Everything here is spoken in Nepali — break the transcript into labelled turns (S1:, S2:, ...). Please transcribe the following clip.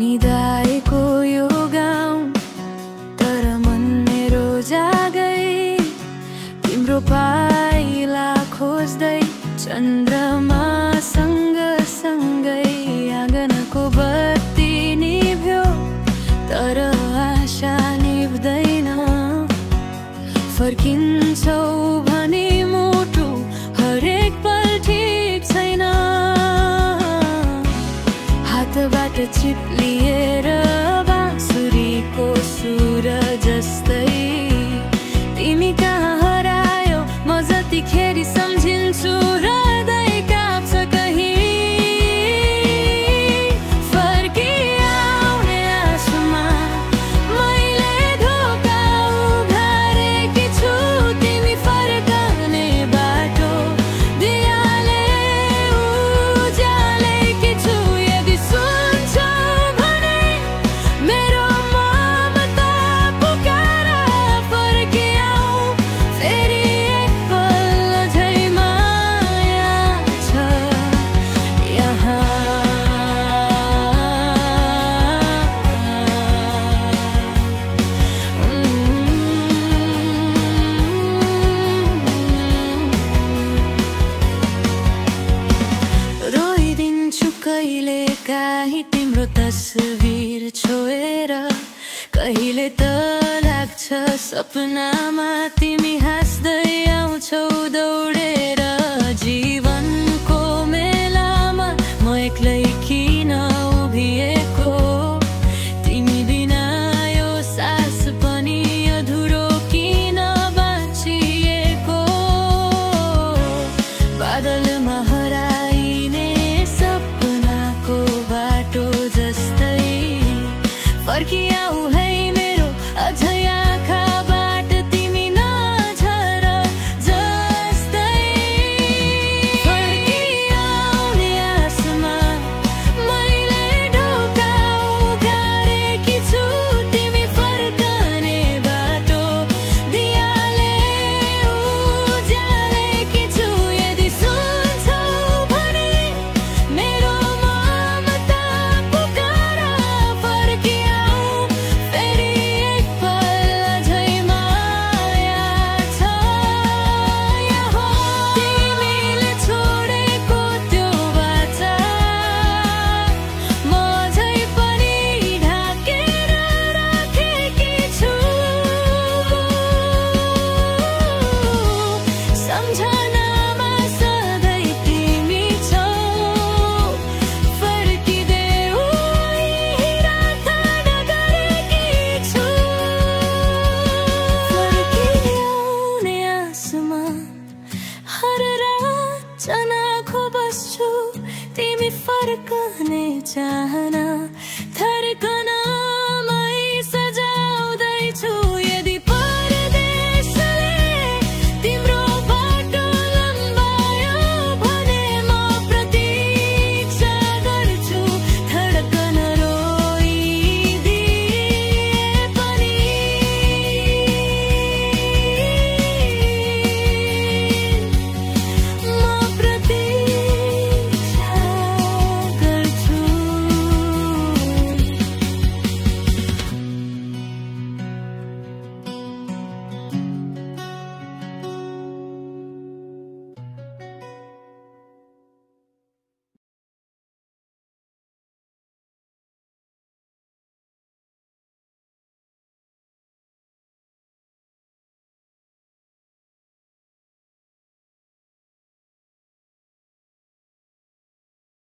S1: निदाएको यो गाउँ तर मन मेरो जागै तिम्रो पाइला खोज्दै चन्द्रमा सँगसँगै आँगनको बत्ती निभ्यो तर आशा निभ्दैन फर्किन्छौ भने मुटु हरेक पल ठिक छैन हातबाट चिप्लिएर बाँसुरीको सुर जस्तै तिमी कहाँ हरायो म जतिखेर सम्झिन्छु हृदय काप्छ कहीँ फर्किआउने आशामा मैले धोका उघारेकी छु तिमी फर्कने बाटो दियाले उज्यालेकी छु यदि सुन्छौ भने मेरो ममता पुकार फर्किआऊ फेरि एक पल अझै माया छ यहाँ रोइदिन्छु कहिले काहीँ तिम्रो तस्बिर छोएर कहिले त लाग्छ सपनामा तिमी हाँस्दै आउँछौ दौडेर जीवनको मेलामा म एक्लै किन उभिएको तिमी बिना यो सास पनि अधुरो किन बाँचिएको बादलमा हराइने सपनाको बाटो जस्तै फर्किआऊ है मेरो अझै आँखाबाट तिमी नझर जस्तै फर्किआउने आशामा मैले ढोका उघारेकी छु तिमी फर्कने बाटो दियाले उज्यालेकी छु यदि सुन्छौ भने मेरो ममता पुकार फर्किआऊ फेरि एक पल अझै माया छ यहाँ तिमीले छोडेको त्यो बाचा म अझै पनि ढाकेर राखेकी छु सम्झनामा सधैँ तिमी छौ फर्किदेऊ यही रात नगरेकी छु फर्किआउने आशामा हर रात चनाखो बस्छु तिमी फर्कने चाहना